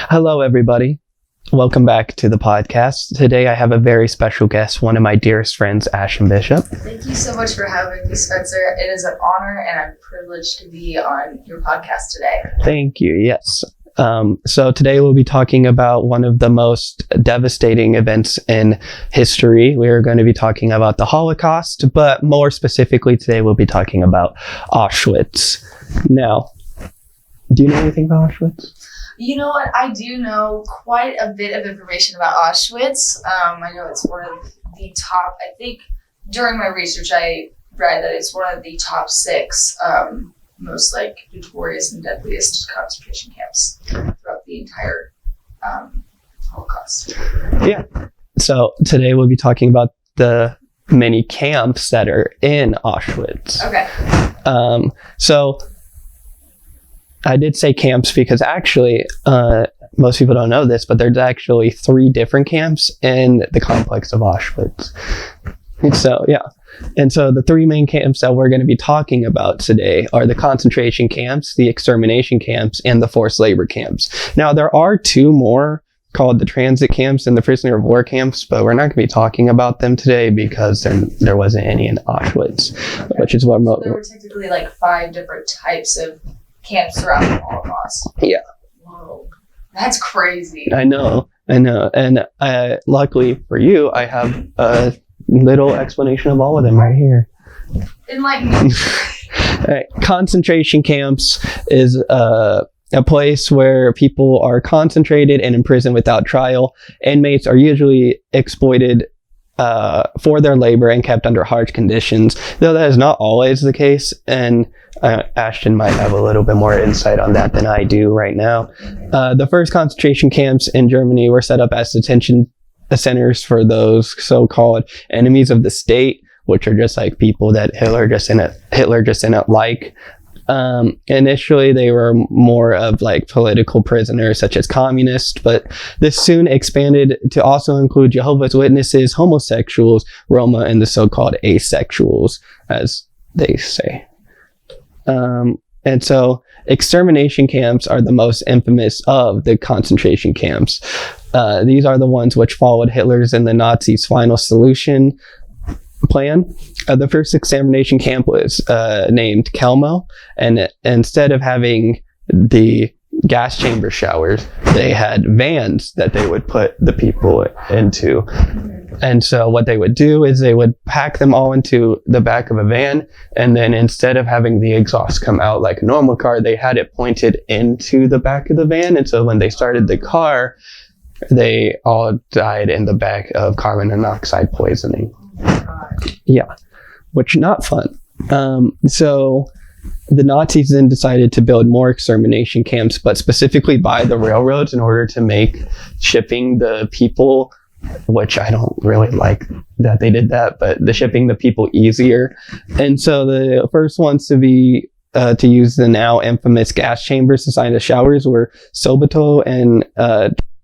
Hello, everybody. Welcome back to the podcast. Today I have a very special guest, one of my dearest friends, Ashton Bishop. Thank you so much for having me, Spencer. It is an honor and I'm privileged to be on your podcast today. Thank you. Yes. So today we'll be talking about one of the most devastating events in history. We are going to be talking about the Holocaust, but more specifically today we'll be talking about Auschwitz. Now, do you know anything about Auschwitz? You know what? I do know quite a bit of information about Auschwitz. I know it's one of the top, I think during my research I read that it's one of the top 6 most notorious and deadliest concentration camps throughout the entire Holocaust. Yeah. So today we'll be talking about the many camps that are in Auschwitz. Okay. So I did say camps because actually, most people don't know this, but there's actually 3 different camps in the complex of Auschwitz. So, yeah. And so the 3 main camps that we're going to be talking about today are the concentration camps, the extermination camps, and the forced labor camps. Now, there are 2 more called the transit camps and the prisoner of war camps, but we're not going to be talking about them today because there wasn't any in Auschwitz, which is what... So there were technically 5 different types of camps throughout the Holocaust. Yeah. Whoa. That's crazy. I know. And luckily for you, I have a little explanation of all of them right here. Enlighten me. Right. Concentration camps is a place where people are concentrated and imprisoned without trial. Inmates are usually exploited for their labor and kept under harsh conditions, though that is not always the case, and Ashton might have a little bit more insight on that than I do right now. The first concentration camps in Germany were set up as detention centers for those so-called enemies of the state, which are just like people that Hitler just didn't like. Initially, they were more of political prisoners, such as communists, but this soon expanded to also include Jehovah's Witnesses, homosexuals, Roma, and the so-called asexuals, as they say. And so extermination camps are the most infamous of the concentration camps. These are the ones which followed Hitler's and the Nazis' final solution plan. The first extermination camp was named Kelmo, and instead of having the gas chamber showers, they had vans that they would put the people into. And so what they would do is they would pack them all into the back of a van, and then instead of having the exhaust come out like a normal car, they had it pointed into the back of the van. And so when they started the car, they all died in the back of carbon monoxide poisoning. Yeah, which not fun. So the Nazis then decided to build more extermination camps, but specifically by the railroads in order to make shipping the people, which I don't really like that they did that, but the shipping the people easier. And so the first ones to use the now infamous gas chambers designed as showers were Soboto and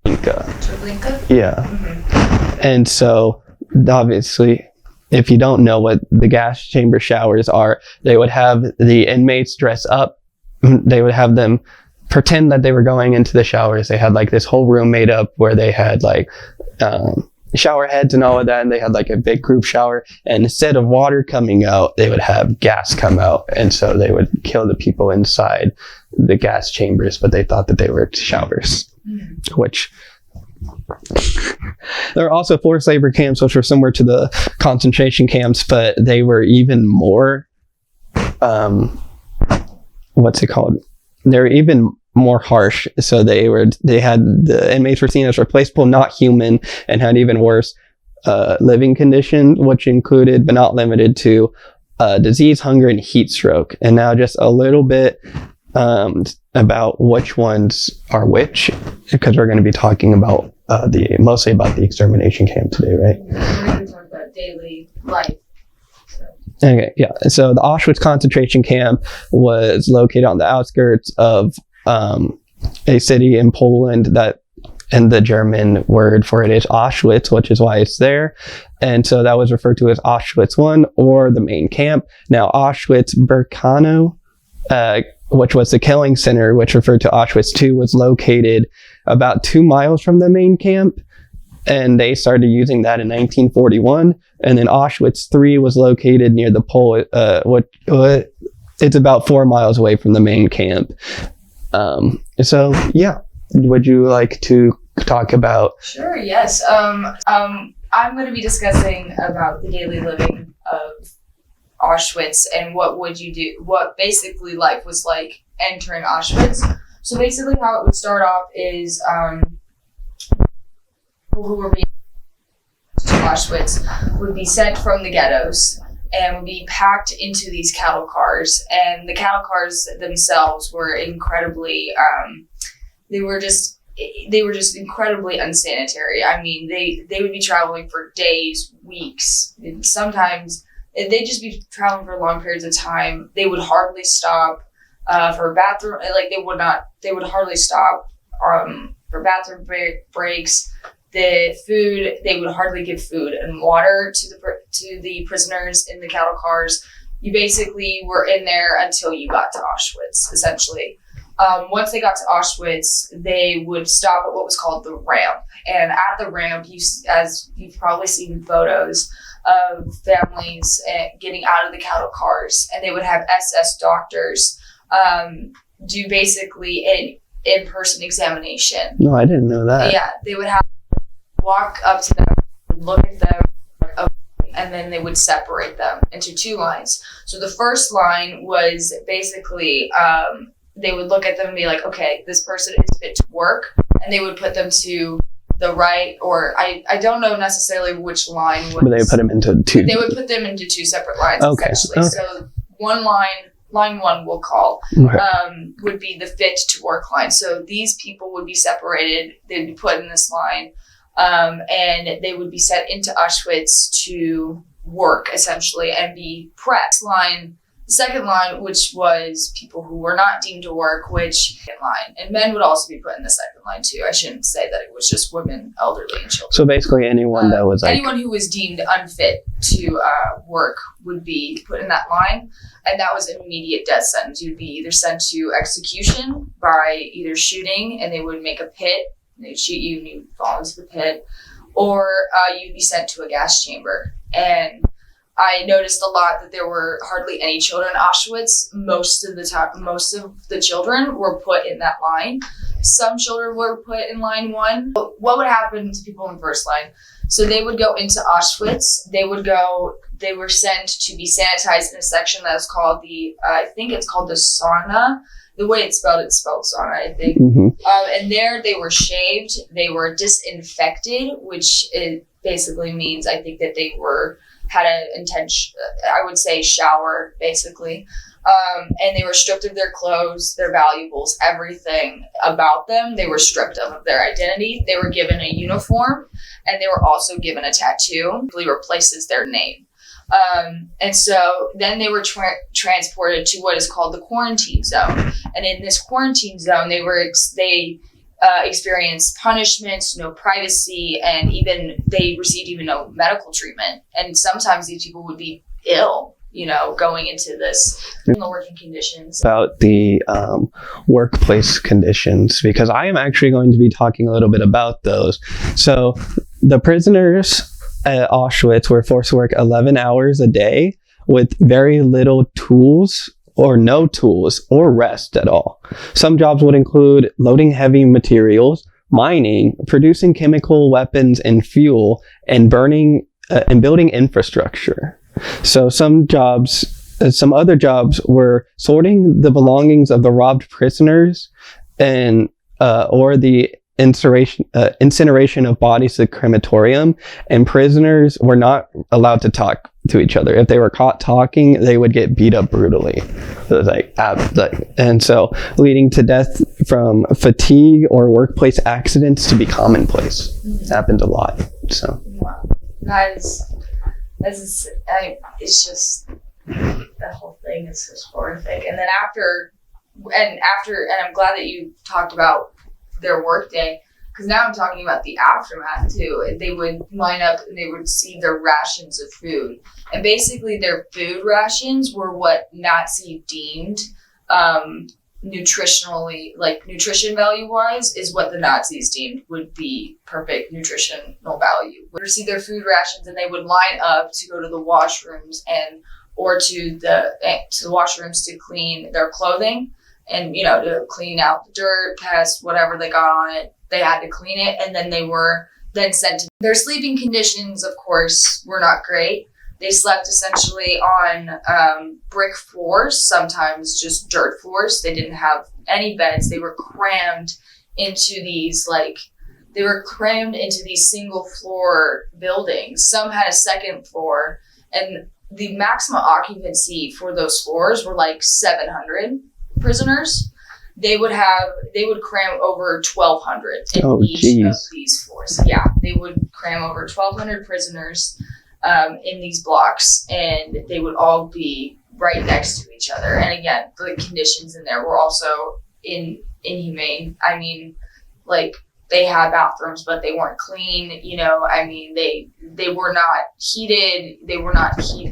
Treblinka? Yeah. Mm-hmm. And so obviously, if you don't know what the gas chamber showers are, they would have the inmates dress up. They would have them pretend that they were going into the showers. They had this whole room made up where they had shower heads and all of that. And they had a big group shower. And instead of water coming out, they would have gas come out. And so they would kill the people inside the gas chambers, but they thought that they were showers, which... There are also forced labor camps, which were similar to the concentration camps, but they were even more, They were even more harsh. So they had the inmates were seen as replaceable, not human, and had even worse living conditions, which included, but not limited to, disease, hunger, and heat stroke. And now just a little bit about which ones are which, because we're going to be talking about mostly about the extermination camp today, right? We're going to talk about daily life. Okay, yeah. So the Auschwitz concentration camp was located on the outskirts of a city in Poland that, and the German word for it is Auschwitz, which is why it's there. And so that was referred to as Auschwitz I, or the main camp. Now Auschwitz-Birkenau, which was the killing center, which referred to Auschwitz II, was located about 2 miles from the main camp, and they started using that in 1941. And then Auschwitz 3 was located near the pole. It's about 4 miles away from the main camp. So yeah, would you like to talk about? Sure. Yes. I'm going to be discussing about the daily living of Auschwitz and what would you do, what basically life was like entering Auschwitz. So basically how it would start off is people who were being to Auschwitz would be sent from the ghettos and would be packed into these cattle cars. And the cattle cars themselves were incredibly, they were just incredibly unsanitary. I mean, they would be traveling for days, weeks, and sometimes they'd just be traveling for long periods of time. They would hardly stop for a bathroom. Like they would hardly stop for bathroom breaks. The food, they would hardly give food and water to the prisoners in the cattle cars. You basically were in there until you got to Auschwitz, essentially. Once they got to Auschwitz, they would stop at what was called the ramp. And at the ramp, as you've probably seen in photos of families getting out of the cattle cars, and they would have SS doctors do basically an in-person examination. No, I didn't know that. Yeah, they would have walk up to them, look at them, and then they would separate them into 2 lines. So the first line was basically they would look at them and be like, okay, this person is fit to work, and they would put them to the right, or I don't know necessarily which line was. But they would put them into 2. They would put them into 2 separate lines, okay. essentially. Okay. So one line 1 we'll call, would be the fit to work line. So these people would be separated. They'd be put in this line, and they would be sent into Auschwitz to work, essentially, and be prepped. The second line, which was people who were not deemed to work, and men would also be put in the second line too. I shouldn't say that it was just women, elderly, and children. So basically anyone that was anyone who was deemed unfit to work would be put in that line, and that was an immediate death sentence. You'd be either sent to execution by either shooting, and they would make a pit, and they'd shoot you and you'd fall into the pit, or you'd be sent to a gas chamber. And I noticed a lot that there were hardly any children in Auschwitz. Most of the children were put in that line. Some children were put in line 1. What would happen to people in first line? So they would go into Auschwitz. They were sent to be sanitized in a section that is called I think it's called the sauna. The way it's spelled sauna, I think. Mm-hmm. And there they were shaved. They were disinfected, which it basically means, I think, that they had an intense, I would say, shower, basically. And they were stripped of their clothes, their valuables, everything about them. They were stripped of their identity. They were given a uniform, and they were also given a tattoo that replaces their name. And so then they were transported to what is called the quarantine zone. And in this quarantine zone, they experienced punishments, no privacy, and they received even no medical treatment. And sometimes these people would be ill, going into this in the working conditions. About the workplace conditions, because I am actually going to be talking a little bit about those. So the prisoners at Auschwitz were forced to work 11 hours a day with very little tools or no tools or rest at all. Some jobs would include loading heavy materials, mining, producing chemical weapons and fuel, and burning and building infrastructure. So some other jobs were sorting the belongings of the robbed prisoners and or the incineration of bodies to the crematorium, and prisoners were not allowed to talk to each other. If they were caught talking, they would get beat up brutally. So it was and so leading to death from fatigue or workplace accidents to be commonplace. It happened a lot. So wow. It's just, the whole thing is just horrific. And then after, and I'm glad that you talked about their work day, because now I'm talking about the aftermath too. They would line up and they would receive their rations of food, and basically their food rations were what Nazi deemed nutritionally, like nutrition value wise, is what the Nazis deemed would be perfect nutritional value. They would receive their food rations and they would line up to go to the washrooms or to the washrooms to clean their clothing and, to clean out the dirt, pests, whatever they got on it. They had to clean it, and then they were then sent to their sleeping conditions, of course, were not great. They slept essentially on brick floors, sometimes just dirt floors. They didn't have any beds. They were crammed into these single floor buildings. Some had a second floor, and the maximum occupancy for those floors were like 700 prisoners. They would cram over 1,200 in each of these floors. Yeah, they would cram over 1,200 prisoners in these blocks, and they would all be right next to each other. And again, the conditions in there were also inhumane. I mean, like, they had bathrooms, but they weren't clean. I mean, they were not heated.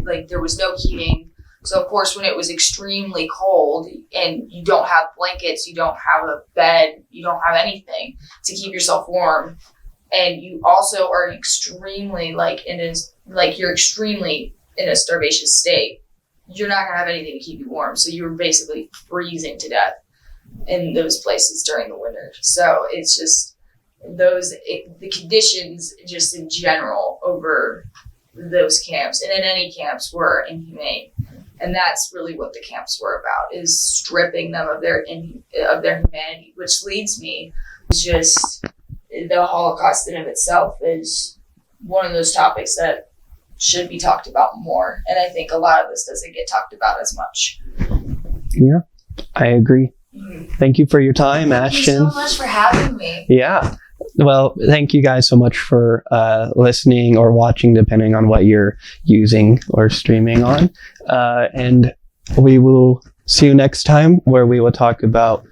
Like, there was no heating. So, of course, when it was extremely cold and you don't have blankets, you don't have a bed, you don't have anything to keep yourself warm, and you also are extremely you're extremely in a starvation state, you're not going to have anything to keep you warm. So you're basically freezing to death in those places during the winter. So it's just the conditions just in general over those camps and in any camps were inhumane. And that's really what the camps were about, is stripping them of their humanity, which leads me to just the Holocaust in of itself is one of those topics that should be talked about more. And I think a lot of this doesn't get talked about as much. Yeah, I agree. Mm-hmm. Thank you for your time, Ashton. Thank you so much for having me. Yeah. Well, thank you guys so much for listening or watching, depending on what you're using or streaming on. And we will see you next time, where we will talk about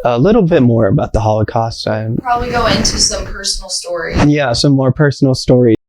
a little bit more about the Holocaust. Probably go into some personal stories. Yeah, some more personal stories.